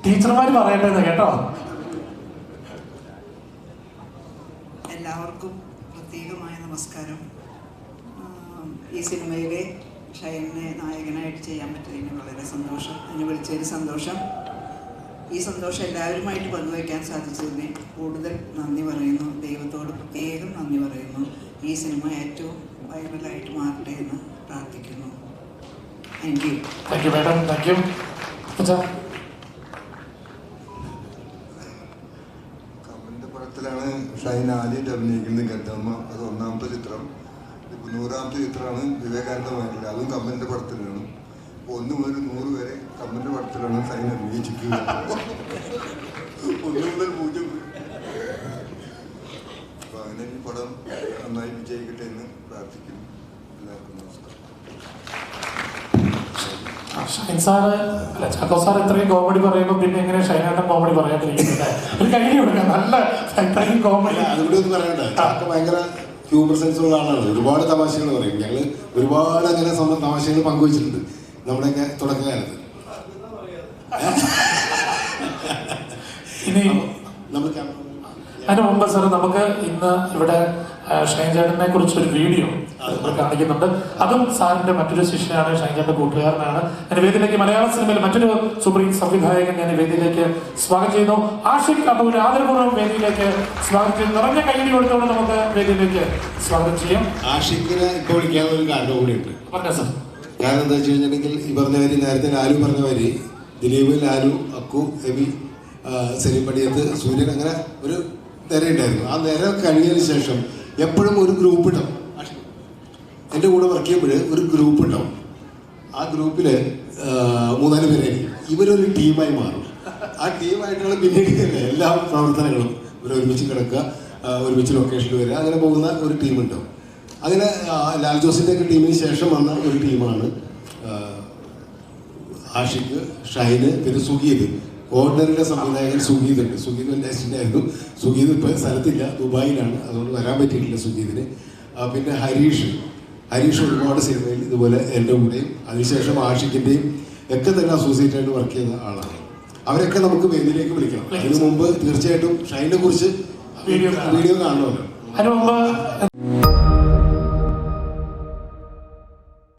ടീച്ചർമാർ പറയട്ടെ കേട്ടോ. എല്ലാവർക്കും പ്രത്യേകമായ നമസ്കാരം. ഈ സിനിമയിലെ ഷൈനെ നായകനായിട്ട് ചെയ്യാൻ പറ്റിയതിന് വളരെ സന്തോഷം. അതിന് വിളിച്ചതിന് സന്തോഷം. ഈ സന്തോഷം എല്ലാവരുമായിട്ട് പങ്കുവയ്ക്കാൻ സാധിച്ചതിന് കൂടുതൽ നന്ദി പറയുന്നു. ദൈവത്തോട് പ്രത്യേകം നന്ദി പറയുന്നു. ഈ സിനിമ ഏറ്റവും വൈറലായിട്ട് മാറട്ടെ എന്ന് പ്രാർത്ഥിക്കുന്നു. Thank you. Thank you madam. Thank you. കമലിൻ്റെ പടത്തിലാണ് ഷൈൻ ആദ്യമായിട്ട് അഭിനയിക്കുന്നത്. ഗട്ടമ്മ അത് ഒന്നാമത്തെ ചിത്രം. ഇപ്പോൾ 100ാമത്തെ ചിത്രമാണ് വിവേകാനന്ദമായിട്ടുള്ളത്. അതും കമലിൻ്റെ പടത്തിലാണ്. 1 മുതൽ 100 വരെ കമലിൻ്റെ പടത്തിലാണ് ഷൈൻ അഭിനയിച്ചിരിക്കുന്നത്. 1 മുതൽ 0. അപ്പോൾ അങ്ങനെ ഈ പടം നന്നായി വിജയിക്കട്ടെ എന്ന് പ്രാർത്ഥിക്കുന്നു. എല്ലാവർക്കും നമസ്കാരം. ഷൈൻ സാറ് അല്ല ചാക്കോ സാർ ഇത്രയും കോമഡി പറയുമ്പോൾ പിന്നെ എങ്ങനെ ഷൈനാട്ടൻ കോമഡി പറയാതിരിക്കുന്നത്? ഒരു കൈഡി കൊടുക്കാം. നല്ല ഇത്രയും കോമഡി അതുകൂടി ഒന്നും പറയണ്ട. ചാക്ക ഭയങ്കര ഹ്യൂമർ സെൻസുള്ള ആളാണ്. ഒരുപാട് തമാശകൾ പറയും. ഞങ്ങൾ ഒരുപാട് അങ്ങനെ തമാശകൾ പങ്കുവച്ചിട്ടുണ്ട് നമ്മുടെയൊക്കെ തുടക്കകാലത്ത്. ഇനി അതിന് മുമ്പ് സാർ നമുക്ക് ഇന്ന് ഇവിടെ ഷൈൻ ചേട്ടനെ കുറിച്ചൊരു വീഡിയോ കാണിക്കുന്നുണ്ട്. അതും സാറിന്റെ മറ്റൊരു ശിഷ്യനാണ്, ഷൈൻ ചേട്ടന്റെ കൂട്ടുകാരനാണ്. ഞാൻ വേദിയിലേക്ക് മലയാള സിനിമയിൽ മറ്റൊരു സുപ്രീം സംവിധായകൻ ഞാൻ വേദിയിലേക്ക് സ്വാഗതം ചെയ്യുന്നു. ആഷിഖ് അബുവിനെ ആദരപൂർവ്വം വേദിയിലേക്ക് സ്വാഗതം ചെയ്യുന്നു. നിറഞ്ഞ കൈയ്യടി കൊടുത്തുകൊണ്ട് നമുക്ക് വേദിയിലേക്ക് സ്വാഗതം ചെയ്യാം. ആഷിഖിനെ ഇപ്പോൾ വിളിക്കാനുള്ള ഒരു കാരണം കൂടിയുണ്ട്. പറഞ്ഞ സാർ, കാരണം എന്താ വെച്ച് കഴിഞ്ഞിട്ടുണ്ടെങ്കിൽ ഈ പറഞ്ഞ വരി നേരത്തെ ലാലു പറഞ്ഞ വരി ദിലീപ്, ലാലു, അക്കു, എബി, സലീം പടിയത്ത്, സൂര്യൻ, അങ്ങനെ ഒരു നിരയുണ്ടായിരുന്നു. ആ നിര കഴിഞ്ഞതിന് ശേഷം എപ്പോഴും ഒരു ഗ്രൂപ്പ് ഉണ്ടാവും. എൻ്റെ കൂടെ വർക്ക് ചെയ്യുമ്പോൾ ഒരു ഗ്രൂപ്പ് ഉണ്ടാവും. ആ ഗ്രൂപ്പിൽ 3-4 പേരായിരിക്കും. ഇവരൊരു ടീമായി മാറും. ആ ടീമായിട്ടുള്ള പിന്നീട് എല്ലാ പ്രവർത്തനങ്ങളും ഇവർ ഒരുമിച്ച് കിടക്കുക, ഒരുമിച്ച് ലൊക്കേഷനിൽ വരിക, അങ്ങനെ പോകുന്ന ഒരു ടീമുണ്ടാവും. അങ്ങനെ ലാൽ ജോസിൻ്റെ ഒക്കെ ടീമിന് ശേഷം വന്ന ഒരു ടീമാണ് ആഷിഖ്, ഷൈന്, പിന്നെ സുഗീത്. ഓർഡിനറിയുടെ സംവിധായകൻ സുഗീത് ഉണ്ട്. സുഗീത് എൻ്റെ അസിസ്റ്റൻ്റ് ആയിരുന്നു. സുഗീത് ഇപ്പോൾ സ്ഥലത്തില്ല, ദുബായിലാണ്. അതുകൊണ്ട് വരാൻ പറ്റിയിട്ടില്ല സുഗീതിന്. പിന്നെ ഹരീഷ് ഒരുപാട് സിനിമയിൽ ഇതുപോലെ എൻ്റെ കൂടെയും അതിനുശേഷം ആഷിഖിൻ്റെയും ഒക്കെ തന്നെ അസോസിയേറ്റ് ആയിട്ട് വർക്ക് ചെയ്ത ആളാണ്. അവരൊക്കെ നമുക്ക് വേദിയിലേക്ക് വിളിക്കണം. അതിനു മുമ്പ് തീർച്ചയായിട്ടും ഷൈനെ കുറിച്ച് വീഡിയോ കാണണമല്ലോ. അതിനു മുമ്പ്